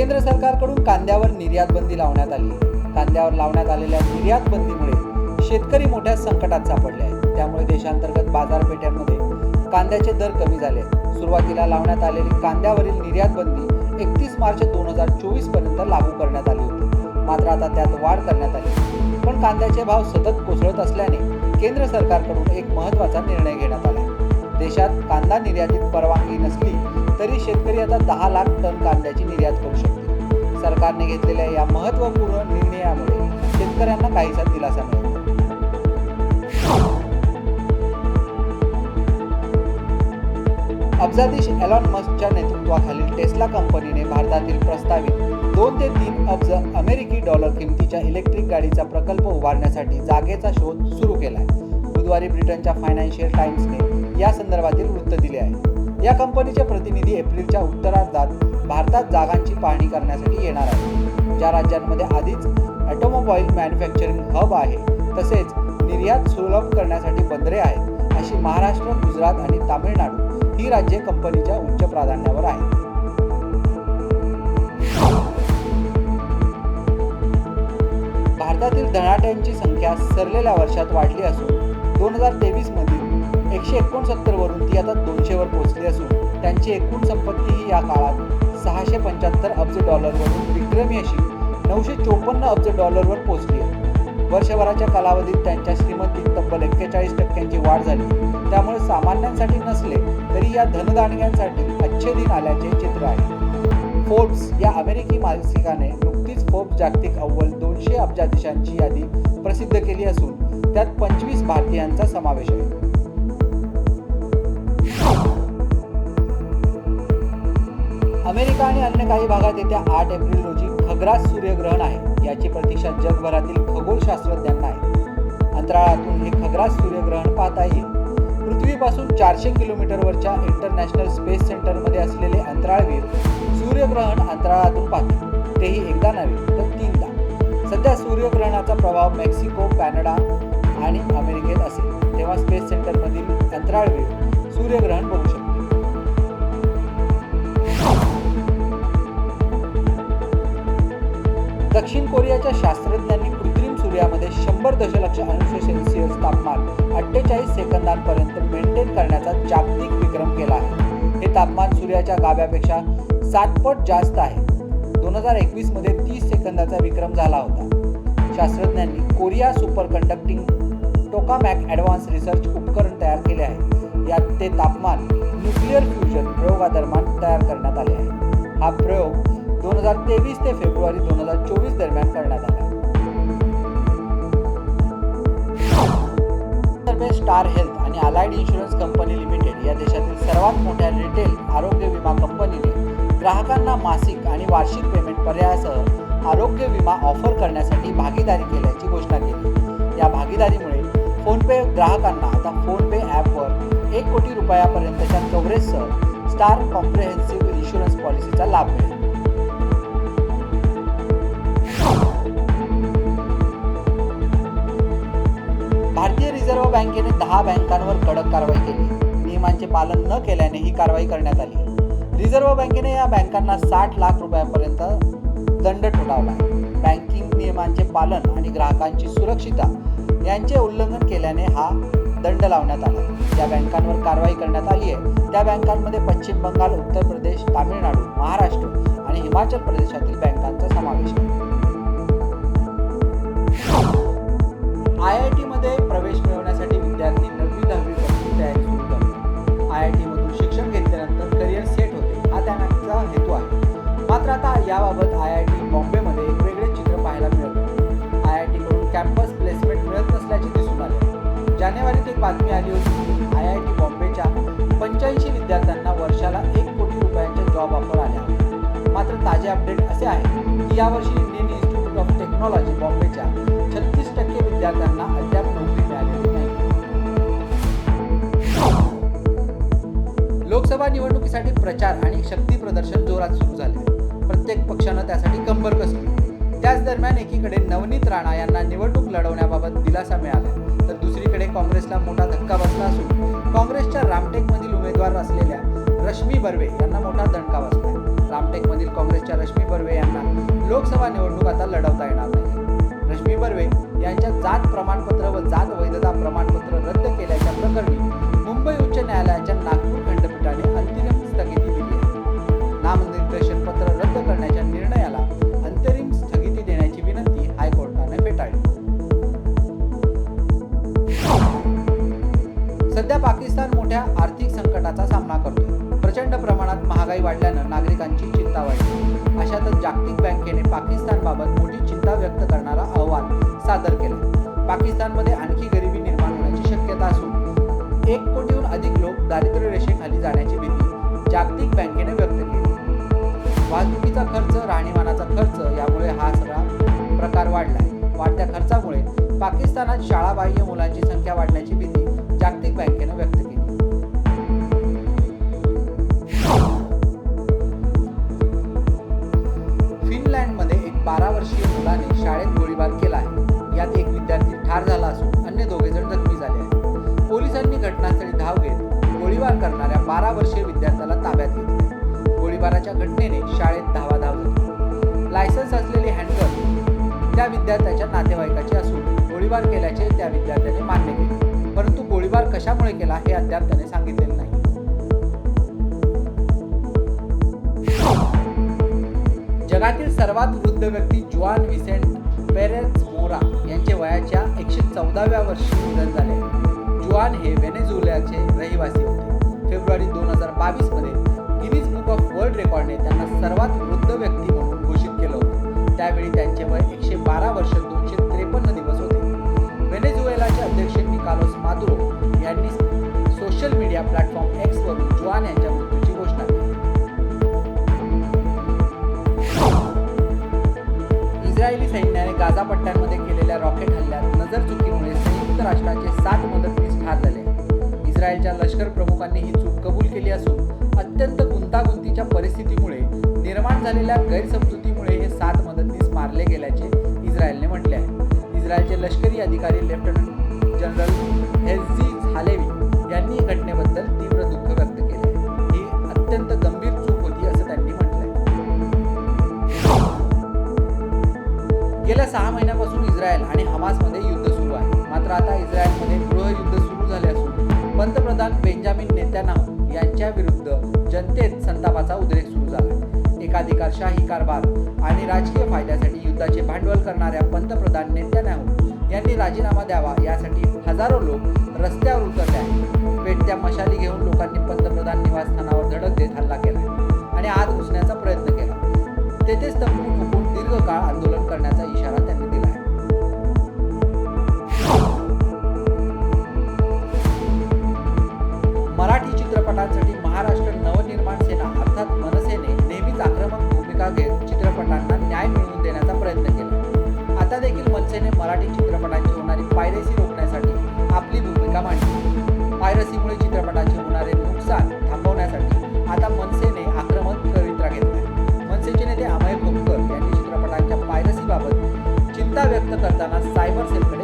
केंद्र सरकारकडून कांद्यावर निर्यात बंदी लावण्यात आली. कांद्यावर लावण्यात आलेल्या निर्यात बंदीमुळे शेतकरी मोठ्या संकटात सापडले आहेत. त्यामुळे देशांतर्गत बाजारपेठांमध्ये कांद्याचे दर कमी झाले. सुरुवातीला लावण्यात आलेली कांद्यावरील निर्यात बंदी 31 मार्च 2024 पर्यंत लागू करण्यात आली होती. मात्र आता त्यात वाढ करण्यात आली. पण कांद्याचे भाव सतत कोसळत असल्याने केंद्र सरकारकडून एक महत्त्वाचा निर्णय घेण्यात आला. देशात कांदा निर्यातीत परवानगी नसली तरी शेतकरी आता 10 लाख टन कांद्याची निर्यात करू शकतील. सरकारने घेतलेल्या या महत्त्वपूर्ण निर्णयामुळे शेतकऱ्यांना काहीसा दिलासा मिळेल. अब्जाधीश एलॉन मस्कच्या नेतृत्वाखालील टेस्ला कंपनीने भारतातील प्रस्तावित 2 ते 3 अब्ज अमेरिकी डॉलर किमतीच्या इलेक्ट्रिक गाडीचा प्रकल्प उभारण्यासाठी जागेचा शोध सुरू केला आहे. बुधवारी ब्रिटनच्या फायनान्शियल टाइम्सने या संदर्भातील वृत्त दिले आहे. या कंपनीचे प्रतिनिधी एप्रिलच्या उत्तरार्धात भारतात जागांची पाहणी करण्यासाठी येणार आहेत. ज्या राज्यांमध्ये आधीच ऑटोमोबाईल मॅन्युफॅक्चरिंग हब आहे तसेच निर्यात सुलभ करण्यासाठी बंदरे आहेत अशी महाराष्ट्र, गुजरात आणि तामिळनाडू ही राज्ये कंपनीच्या उच्च प्राधान्यावर आहेत. भारतातील धनाढ्यांची संख्या सरलेल्या वर्षात वाढली असून 2023 मधील 169 वरून ती आता 200 वर पोहोचली असून त्यांची एकूण संपत्ती ही या काळात 675 अब्ज डॉलरवरून विक्रमी अशी 954 अब्ज डॉलरवर पोहोचली आहे. वर्षभराच्या कालावधीत त्यांच्या श्रीमंतीत तब्बल 41% वाढ झाली. त्यामुळे सामान्यांसाठी नसले तरी या धनदांडग्यांसाठी अच्छे दिन आल्याचे चित्र आहे. फोर्ब्स या अमेरिकी मासिकाने नुकतीच फोर्ब्स जागतिक अव्वल 200 अब्जाधीशांची यादी प्रसिद्ध केली असून त्यात 25 भारतीयांचा समावेश आहे. अमेरिका आणि अन्य काही भागात येत्या 8 एप्रिल रोजी खग्रास सूर्यग्रहण आहे. याची प्रतीक्षा जगभरातील खगोलशास्त्रज्ञांना आहे. अंतराळातून हे खग्रास सूर्यग्रहण पाहता येईल. पृथ्वीपासून 400 किलोमीटरवरच्या इंटरनॅशनल स्पेस सेंटरमध्ये असलेले अंतराळवीर सूर्यग्रहण अंतराळातून पाहतात. तेही एकदा नव्हे तर 3दा. सध्या सूर्यग्रहणाचा प्रभाव मेक्सिको, कॅनडा आणि अमेरिकेत असेल तेव्हा स्पेस सेंटरमधील अंतराळवीर सूर्यग्रहण बघू शकतात. दक्षिण कोरियाच्या शास्त्रज्ञांनी कृत्रिम सूर्यामध्ये 100 दशलक्ष अंश सेल्सिअस तापमान 48 सेकंदांपर्यंत मेंटेन करण्याचा जागतिक विक्रम केला आहे. हे तापमान सूर्याच्या गाभ्यापेक्षा 7 पट जास्त आहे. 2021 मध्ये 30 सेकंदाचा विक्रम झाला होता. शास्त्रज्ञांनी Korea superconducting tokamak advance research उपकरण तयार केले आहे. यात ते तापमान न्यूक्लिअर फ्युजन प्रयोगादरम्यान तयार करण्यात आले आहे. हा प्रयोग 2023 ते फेब्रुवारी 2024 दरम्यान करण्यात आला. स्टार हेल्थ आणि अलाइड इन्शुरन्स कंपनी लिमिटेड या देशातील सर्वात मोठ्या रिटेल आरोग्य विमा कंपनीने ग्राहकांना मासिक आणि वार्षिक पेमेंट पर्यायासह आरोग्य विमा ऑफर करण्यासाठी भागीदारी केल्याची घोषणा केली. या भागीदारीमुळे फोनपे ग्राहकांना आता फोनपे ॲपवर 1 कोटी रुपयापर्यंतच्या कव्हरेजसह स्टार कॉम्प्रेहेन्सिव्ह इन्शुरन्स पॉलिसीचा लाभ मिळेल. भारतीय रिझर्व्ह बँकेने 10 बँकांवर कडक कारवाई केली. नियमांचे पालन न केल्याने ही कारवाई करण्यात आली. रिझर्व्ह बँकेने या बँकांना 60 लाख रुपयांपर्यंत दंड ठोठावला. बँकिंग नियमांचे पालन आणि ग्राहकांची सुरक्षितता यांचे उल्लंघन केल्याने हा दंड लावण्यात आला. ज्या बँकांवर कारवाई करण्यात आली आहे त्या बँकांमध्ये पश्चिम बंगाल, उत्तर प्रदेश, तामिळनाडू, महाराष्ट्र आणि हिमाचल प्रदेशातील बँकांचा समावेश आहे. IIT मध्ये प्रवेश मिळवण्यासाठी विद्यार्थी 9वी-10वी पासून तयारी सुरू करतात. IIT मधून शिक्षण घेतल्यानंतर करिअर सेट होते हा त्यामागचा हेतू आहे. मात्र आता याबाबत IIT बॉम्बेमध्ये एक वेगळे चित्र पाहायला मिळते. IIT कडून कॅम्पस प्लेसमेंट मिळत नसल्याचे दिसून आले. जानेवारीत एक बातमी आली होती की IIT बॉम्बेच्या 85 विद्यार्थ्यांना वर्षाला 1 कोटी रुपयांच्या जॉब ऑफर आल्या होत्या. मात्र ताजे अपडेट असे आहे की यावर्षी इंडियन इन्स्टिट्यूट ऑफ टेक्नॉलॉजी बॉम्बेच्या 36% विद्यार्थ्यांना अद्याप नोकरी मिळालेली नाही. लोकसभा निवडणुकीसाठी प्रचार आणि शक्ती प्रदर्शन जोरात सुरू झाले. प्रत्येक पक्षानं त्यासाठी कंबर कसली. त्याच दरम्यान एकीकडे नवनीत राणा यांना निवडणूक लढवण्याबाबत दिलासा मिळाला तर दुसरीकडे काँग्रेसला मोठा धक्का बसला असून काँग्रेसच्या रामटेकमधील उमेदवार असलेल्या रश्मी बर्वे यांना मोठा दणका बसला. रामटेकमधील काँग्रेसच्या रश्मी बर्वे यांना लोकसभा निवडणूक आता लढवता येणार नाही. रश्मी बर्वे यांच्या जात प्रमाणपत्र व जात वैधता प्रमाणपत्र रद्द केल्याच्या प्रकरणी मुंबई उच्च न्यायालयाच्या नागपूर खंडपीठाने अंतिम स्थगिती दिली आहे. नामनिर्देशन पत्र रद्द करण्याच्या निर्णयाला अंतरिम स्थगिती देण्याची विनंती हायकोर्टाने फेटाळली. सध्या पाकिस्तान मोठ्या आर्थिक संकटाचा सामना करतोय. प्रचंड प्रमाणात महागाई वाढल्यानं नागरिकांची चिंता वाढली. अशातच जागतिक बँकेने पाकिस्तानबाबत मोठी चिंता व्यक्त करणारा अहवाल सादर केला. पाकिस्तानमध्ये आणखी गरिबी निर्माण होण्याची शक्यता असून 1 कोटीहून अधिक लोक दारिद्र्य रेषेखाली जाण्याची भीती जागतिक बँकेने व्यक्त केली. वाहतुकीचा खर्च, राहणीमानाचा खर्च यामुळे हा सगळा प्रकार वाढलाय. वाढत्या खर्चामुळे पाकिस्तानात शाळाबाह्य मुलांची संख्या वाढण्याची भीती जागतिक बँकेने व्यक्त केली. फिनलँडमध्ये एक 12 वर्षीय मुलाने शाळेत गोळीबार केला आहे. यात एक विद्यार्थी ठार झाला असून अन्य 2 जण जखमी झाले आहेत. पोलिसांनी घटनास्थळी धाव घेत गोळीबार करणाऱ्या 12 वर्षीय विद्यार्थ्याला ताब्यात घेतले. गोळीबाराच्या घटनेने शाळेत धावाधाव झाली. लायसन्स असलेली हँडगन त्या विद्यार्थ्याच्या नातेवाईकाची असून गोळीबार केल्याचे त्या विद्यार्थ्याने मान्य केले. परंतु गोळीबार कशामुळे केला हे अद्याप त्याने सांगितलेले नाही. जगातील सर्वात वृद्ध व्यक्ती जुआन विसेंट पेरेझ मोरा यांचे वयाच्या 114व्या वर्षी निधन झाले. जुआन हे व्हेनेझुएलाचे रहिवासी होते. फेब्रुवारी 2022 मध्ये गिनीज बुक ऑफ वर्ल्ड रेकॉर्डने त्यांना सर्वात वृद्ध व्यक्ती म्हणून घोषित केलं होतं. त्यावेळी त्यांचे वय 112 वर्ष 253 दिवस होते. व्हेनेझुएलाचे अध्यक्ष निकोलस मादुरो यांनी सोशल मीडिया प्लॅटफॉर्म एक्स वरून जुआन यांच्या मृत्यूची घोषणा केली. इस्रायली सैन्याने गाझा पट्ट्यांमध्ये केलेल्या रॉकेट हल्ल्यात नजरचुकीमुळे संयुक्त राष्ट्राचे 7 मदतनीस ठार झाले. इस्रायलच्या लष्कर प्रमुखांनी ही चूक कबूल केली असून अत्यंत गुंतागुंतीच्या परिस्थितीमुळे निर्माण झालेल्या गैरसमजुतीमुळे हे 7 मदतनीस मारले गेल्याचे इस्रायलने म्हटले आहे. इस्रायलचे लष्करी अधिकारी लेफ्टनंट जनरल हेझी हालेवी यांनी घटनेबद्दल तीव्र दुःख व्यक्त केले आहे. ही अत्यंत गंभीर चूक होती असं त्यांनी म्हटलंय. गेल्या 6 महिन्यापासून इस्रायल आणि हमासमध्ये युद्ध सुरू आहे. मात्र आता इस्रायलमध्ये गृहयुद्ध सुरू झाले असून पंतप्रधान बेंजामिन नेतान्याहू यांच्या विरुद्ध जनतेत संतापाचा उद्रेक सुरू झाला. एकाधिकारशाही कारभार आणि राजकीय फायद्यासाठी युद्धाचे भांडवल करणाऱ्या पंतप्रधान नेतान्याहू यांनी राजीनामा द्यावा यासाठी हजारो लोक रस्त्यावर उतरले आहेत. पेटत्या मशाली घेऊन लोकांनी पंतप्रधान निवासस्थानावर धडक देत हल्ला केला आणि आत घुसण्याचा प्रयत्न केला. तेथेच तंबू ठोकून दीर्घकाळ आंदोलन करण्याचा इशारा त्यांनी दिला आहे. मराठी चित्रपटांसाठी महाराष्ट्र नवनिर्माण सेना अर्थात मनसेने नेहमीच आक्रमक भूमिका घेत चित्रपटांना न्याय मिळवून देण्याचा प्रयत्न केला. आता देखील मनसेने मराठी चित्रपटांची होणारी पायरेसी रोखण्यासाठी आपली भूमिका मांडली. पायरसीमुळे चित्रपटाचे होणारे नुकसान थांबवण्यासाठी आता मनसेने आक्रमक पवित्रा घेतलाय. मनसेचे नेते अमय खोपकर यांनी चित्रपटांच्या पायरसीबाबत चिंता व्यक्त करताना सायबर सेलकडे